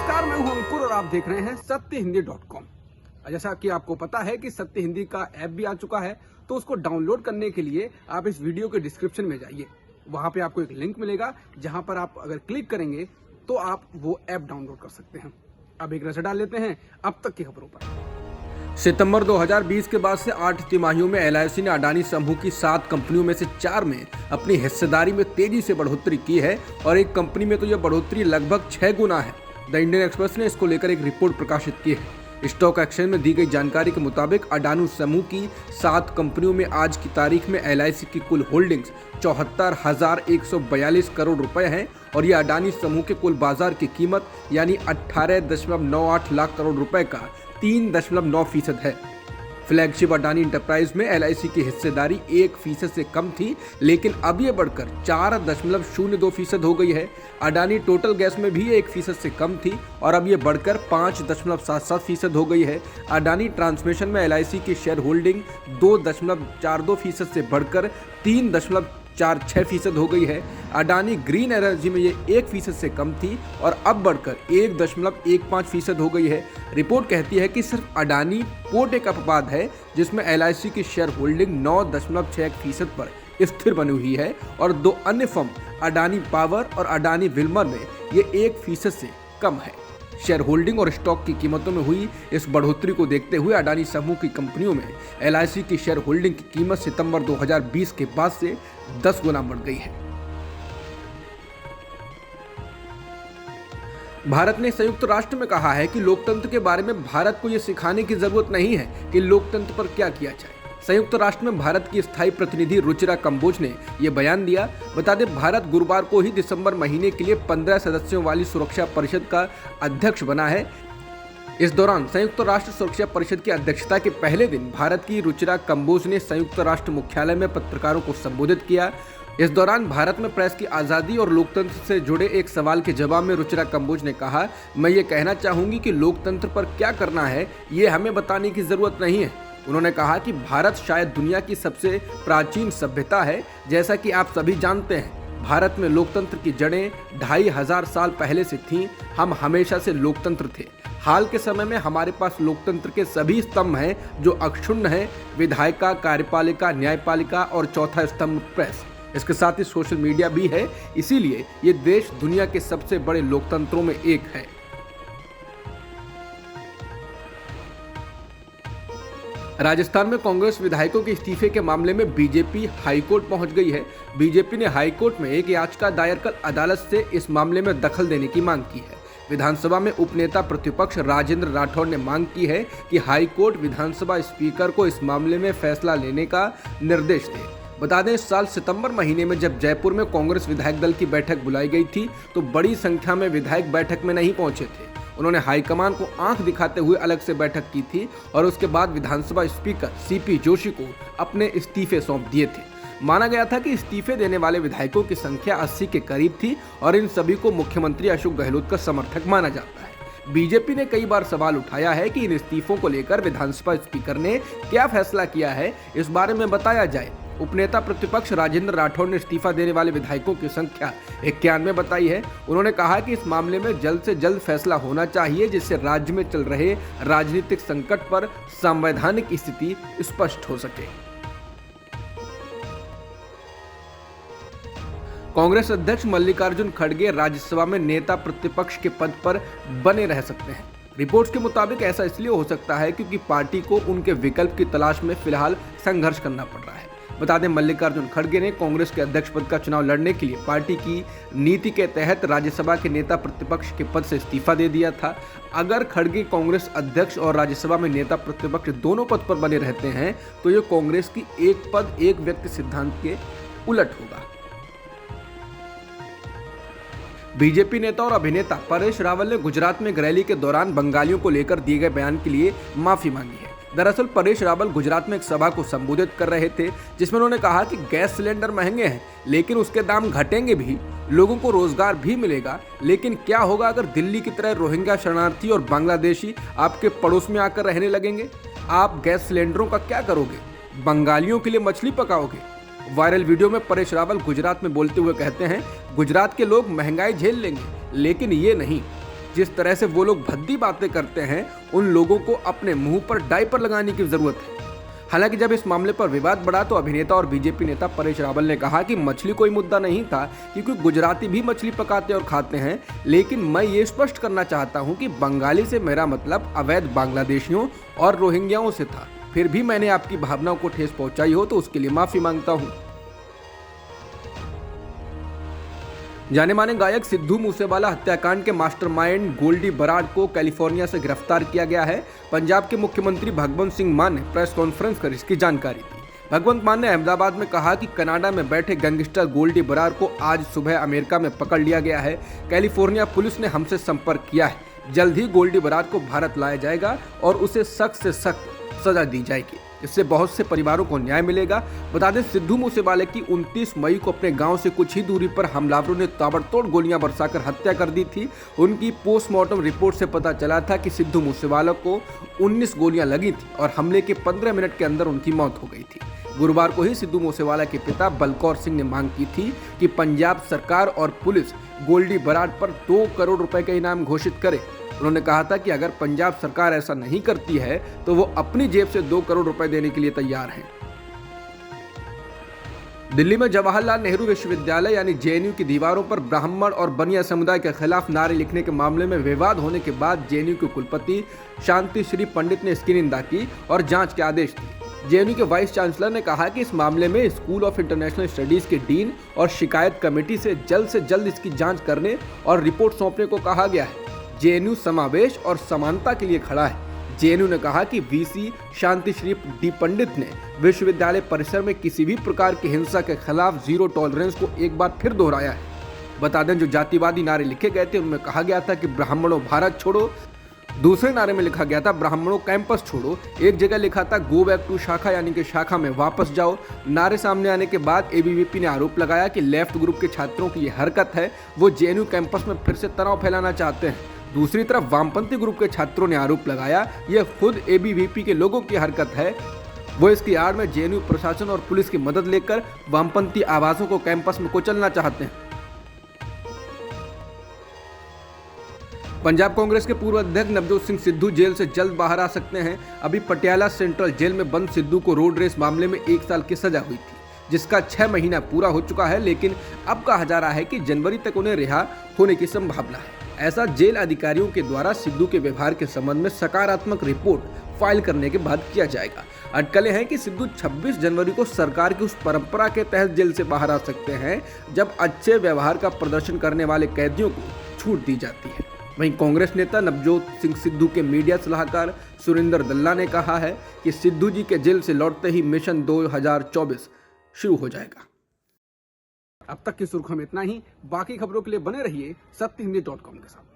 नमस्कार, मैं हूं अंकुर और आप देख रहे हैं सत्यहिंदी.com। जैसा कि आपको पता है कि सत्य हिंदी का ऐप भी आ चुका है, तो उसको डाउनलोड करने के लिए आप इस वीडियो के डिस्क्रिप्शन में जाइए। वहां पे आपको एक लिंक मिलेगा, जहां पर आप अगर क्लिक करेंगे तो आप वो ऐप डाउनलोड कर सकते हैं। अब एक नजर डाल लेते हैं अब तक की खबरों पर। सितंबर 2020 के बाद से 8 तिमाहियों में LIC ने अडानी समूह की 7 कंपनियों में से 4 में अपनी हिस्सेदारी में तेजी से बढ़ोतरी की है और एक कंपनी में तो यह बढ़ोतरी लगभग 6 गुना है। द इंडियन एक्सप्रेस ने इसको लेकर एक रिपोर्ट प्रकाशित की है। स्टॉक एक्सचेंज में दी गई जानकारी के मुताबिक अडानी समूह की 7 कंपनियों में आज की तारीख में LIC की कुल होल्डिंग्स 74,142 करोड़ रुपए हैं और यह अडानी समूह के कुल बाजार की कीमत यानी 18.98 लाख करोड़ रुपए का 3.9% है। फ्लैगशिप अडानी इंटरप्राइज में LIC की हिस्सेदारी 1% से कम थी, लेकिन अब यह बढ़कर 4.02% हो गई है। अडानी टोटल गैस में भी 1% से कम थी और अब यह बढ़कर 5.77% हो गई है। अडानी ट्रांसमिशन में LIC की शेयर होल्डिंग 2.42% से बढ़कर 3.46% हो गई है। अडानी ग्रीन एनर्जी में ये 1% से कम थी और अब बढ़कर 1.15% हो गई है। रिपोर्ट कहती है कि सिर्फ अडानी पोर्ट एक अपवाद है जिसमें LIC की शेयर होल्डिंग 9.61% पर स्थिर बनी हुई है और 2 अन्य फर्म अडानी पावर और अडानी विल्मर में ये 1% से कम है। शेयर होल्डिंग और स्टॉक की कीमतों में हुई इस बढ़ोतरी को देखते हुए अडानी समूह की कंपनियों में LIC की शेयर होल्डिंग की कीमत सितंबर 2020 के बाद से 10 गुना बढ़ गई है। भारत ने संयुक्त राष्ट्र में कहा है कि लोकतंत्र के बारे में भारत को यह सिखाने की जरूरत नहीं है कि लोकतंत्र पर क्या किया जाए। संयुक्त राष्ट्र में भारत की स्थायी प्रतिनिधि रुचिरा कंबोज ने यह बयान दिया। बता दें, भारत गुरुवार को ही दिसंबर महीने के लिए 15 सदस्यों वाली सुरक्षा परिषद का अध्यक्ष बना है। इस दौरान संयुक्त राष्ट्र सुरक्षा परिषद की अध्यक्षता के पहले दिन भारत की रुचिरा कंबोज ने संयुक्त राष्ट्र मुख्यालय में पत्रकारों को संबोधित किया। इस दौरान भारत में प्रेस की आज़ादी और लोकतंत्र से जुड़े एक सवाल के जवाब में रुचिरा कंबोज ने कहा, मैं ये कहना चाहूंगी कि लोकतंत्र पर क्या करना है ये हमें बताने की जरूरत नहीं है। उन्होंने कहा कि भारत शायद दुनिया की सबसे प्राचीन सभ्यता है। जैसा कि आप सभी जानते हैं, भारत में लोकतंत्र की जड़ें 2500 साल पहले से थीं। हम हमेशा से लोकतंत्र थे। हाल के समय में हमारे पास लोकतंत्र के सभी स्तंभ हैं जो अक्षुण्ण हैं: विधायिका, कार्यपालिका, न्यायपालिका और चौथा स्तंभ प्रेस। इसके साथ ही सोशल मीडिया भी है। इसीलिए ये देश दुनिया के सबसे बड़े लोकतंत्रों में एक है। राजस्थान में कांग्रेस विधायकों के इस्तीफे के मामले में बीजेपी हाईकोर्ट पहुंच गई है। बीजेपी ने हाईकोर्ट में एक याचिका दायर कर अदालत से इस मामले में दखल देने की मांग की है। विधानसभा में उपनेता प्रतिपक्ष राजेंद्र राठौड़ ने मांग की है कि हाईकोर्ट विधानसभा स्पीकर को इस मामले में फैसला लेने का निर्देश दे। बता दें, इस साल सितंबर महीने में जब जयपुर में कांग्रेस विधायक दल की बैठक बुलाई गई थी तो बड़ी संख्या में विधायक बैठक में नहीं पहुंचे थे। उन्होंने हाईकमान को आंख दिखाते हुए अलग से बैठक की थी और उसके बाद विधानसभा स्पीकर CP जोशी को अपने इस्तीफे सौंप दिए थे। माना गया था कि इस्तीफे देने वाले विधायकों की संख्या 80 के करीब थी और इन सभी को मुख्यमंत्री अशोक गहलोत का समर्थक माना जाता है। बीजेपी ने कई बार सवाल उठाया है कि इन इस्तीफों को लेकर विधानसभा स्पीकर ने क्या फैसला किया है, इस बारे में बताया जाए। उपनेता प्रतिपक्ष राजेंद्र राठौड़ ने इस्तीफा देने वाले विधायकों की संख्या 91 बताई है। उन्होंने कहा कि इस मामले में जल्द से जल्द फैसला होना चाहिए, जिससे राज्य में चल रहे राजनीतिक संकट पर संवैधानिक स्थिति स्पष्ट हो सके। कांग्रेस अध्यक्ष मल्लिकार्जुन खड़गे राज्यसभा में नेता प्रतिपक्ष के पद पर बने रह सकते हैं। रिपोर्ट्स के मुताबिक ऐसा इसलिए हो सकता है क्योंकि पार्टी को उनके विकल्प की तलाश में फिलहाल संघर्ष करना पड़ रहा है। बता दें, मल्लिकार्जुन खड़गे ने कांग्रेस के अध्यक्ष पद का चुनाव लड़ने के लिए पार्टी की नीति के तहत राज्यसभा के नेता प्रतिपक्ष के पद से इस्तीफा दे दिया था। अगर खड़गे कांग्रेस अध्यक्ष और राज्यसभा में नेता प्रतिपक्ष दोनों पद पर बने रहते हैं तो ये कांग्रेस की एक पद एक व्यक्ति सिद्धांत के उलट होगा। बीजेपी नेता और अभिनेता परेश रावल ने गुजरात में एक रैली के दौरान बंगालियों को लेकर दिए गए बयान के लिए माफी मांगी है। दरअसल परेश रावल गुजरात में एक सभा को संबोधित कर रहे थे, जिसमें उन्होंने कहा कि गैस सिलेंडर महंगे हैं लेकिन उसके दाम घटेंगे भी, लोगों को रोजगार भी मिलेगा, लेकिन क्या होगा अगर दिल्ली की तरह रोहिंग्या शरणार्थी और बांग्लादेशी आपके पड़ोस में आकर रहने लगेंगे? आप गैस सिलेंडरों का क्या करोगे? बंगालियों के लिए मछली पकाओगे? वायरल वीडियो में परेश रावल गुजरात में बोलते हुए कहते हैं, गुजरात के लोग महंगाई झेल लेंगे लेकिन ये नहीं। जिस तरह से वो लोग भद्दी बातें करते हैं, उन लोगों को अपने मुंह पर डायपर लगाने की जरूरत है। हालांकि जब इस मामले पर विवाद बढ़ा तो अभिनेता और बीजेपी नेता परेश रावल ने कहा कि मछली कोई मुद्दा नहीं था, क्योंकि गुजराती भी मछली पकाते और खाते हैं। लेकिन मैं ये स्पष्ट करना चाहता हूं कि बंगाली से मेरा मतलब अवैध बांग्लादेशियों और रोहिंग्याओं से था। फिर भी मैंने आपकी भावनाओं को ठेस पहुंचाई हो तो उसके लिए माफी मांगता हूं। जाने माने गायक सिद्धू मूसेवाला हत्याकांड के मास्टरमाइंड गोल्डी बराड़ को कैलिफोर्निया से गिरफ्तार किया गया है। पंजाब के मुख्यमंत्री भगवंत सिंह मान ने प्रेस कॉन्फ्रेंस कर इसकी जानकारी दी। भगवंत मान ने अहमदाबाद में कहा कि कनाडा में बैठे गैंगस्टर गोल्डी बराड़ को आज सुबह अमेरिका में पकड़ लिया गया है। कैलिफोर्निया पुलिस ने हमसे संपर्क किया है। जल्द ही गोल्डी बराड़ को भारत लाया जाएगा और उसे सख्त से सख्त सजा दी जाएगी। इससे बहुत से परिवारों को न्याय मिलेगा। बता दें, सिद्धू मूसेवाले की 29 मई को अपने गांव से कुछ ही दूरी पर हमलावरों ने ताबड़तोड़ गोलियां बरसाकर हत्या कर दी थी। उनकी पोस्टमार्टम रिपोर्ट से पता चला था कि सिद्धू मूसेवाला को 19 गोलियां लगी थी और हमले के 15 मिनट के अंदर उनकी मौत हो गई थी। गुरुवार को ही सिद्धू मूसेवाला के पिता बलकौर सिंह ने मांग की थी कि पंजाब सरकार और पुलिस गोल्डी बराड़ पर 2 करोड़ रुपए का इनाम घोषित करे। उन्होंने कहा था कि अगर पंजाब सरकार ऐसा नहीं करती है तो वो अपनी जेब से 2 करोड़ रुपए देने के लिए तैयार हैं। दिल्ली में जवाहरलाल नेहरू विश्वविद्यालय यानी जेएनयू की दीवारों पर ब्राह्मण और बनिया समुदाय के खिलाफ नारे लिखने के मामले में विवाद होने के बाद जेएनयू के कुलपति शांति श्री पंडित ने इसकी निंदा की और जांच के आदेश दिए। जेएनयू के वाइस चांसलर ने कहा कि इस मामले में स्कूल ऑफ इंटरनेशनल स्टडीज के डीन और शिकायत कमेटी से जल्द इसकी जांच करने और रिपोर्ट सौंपने को कहा गया है। जेएनयू समावेश और समानता के लिए खड़ा है। जेएनयू ने कहा कि वीसी शांति श्री डी पंडित ने विश्वविद्यालय परिसर में किसी भी प्रकार की हिंसा के खिलाफ जीरो टॉलरेंस को एक बार फिर दोहराया है। बता दें, जो जातिवादी नारे लिखे गए थे उनमें कहा गया था कि ब्राह्मणों भारत छोड़ो, दूसरे नारे में लिखा गया था ब्राह्मणों कैंपस छोड़ो, एक जगह लिखा था गो बैक टू शाखा यानी कि शाखा में वापस जाओ। नारे सामने आने के बाद एबीवीपी ने आरोप लगाया कि लेफ्ट ग्रुप के छात्रों की यह हरकत है, वो जेएनयू कैंपस में फिर से तनाव फैलाना चाहते हैं। दूसरी तरफ वामपंथी ग्रुप के छात्रों ने आरोप लगाया यह खुद एबीवीपी के लोगों की हरकत है, वो इसकी आड़ में जेएनयू प्रशासन और पुलिस की मदद लेकर वामपंथी आवाजों को कैंपस में कुचलना चाहते हैं। पंजाब कांग्रेस के पूर्व अध्यक्ष नवजोत सिंह सिद्धू जेल से जल्द बाहर आ सकते हैं। अभी पटियाला सेंट्रल जेल में बंद सिद्धू को रोड रेस मामले में 1 साल की सजा हुई थी, जिसका 6 महीना पूरा हो चुका है। लेकिन अब कहा जा रहा है कि जनवरी तक उन्हें रिहा होने की संभावना है। ऐसा जेल अधिकारियों के द्वारा सिद्धू के व्यवहार के संबंध में सकारात्मक रिपोर्ट फाइल करने के बाद किया जाएगा। अटकलें हैं कि सिद्धू 26 जनवरी को सरकार की उस परंपरा के तहत जेल से बाहर आ सकते हैं जब अच्छे व्यवहार का प्रदर्शन करने वाले कैदियों को छूट दी जाती है। वहीं कांग्रेस नेता नवजोत सिंह सिद्धू के मीडिया सलाहकार सुरेंद्र दल्ला ने कहा है कि सिद्धू जी के जेल से लौटते ही मिशन 2024 शुरू हो जाएगा। अब तक की सुर्खियों में इतना ही। बाकी खबरों के लिए बने रहिए सत्यहिंदी.com के साथ।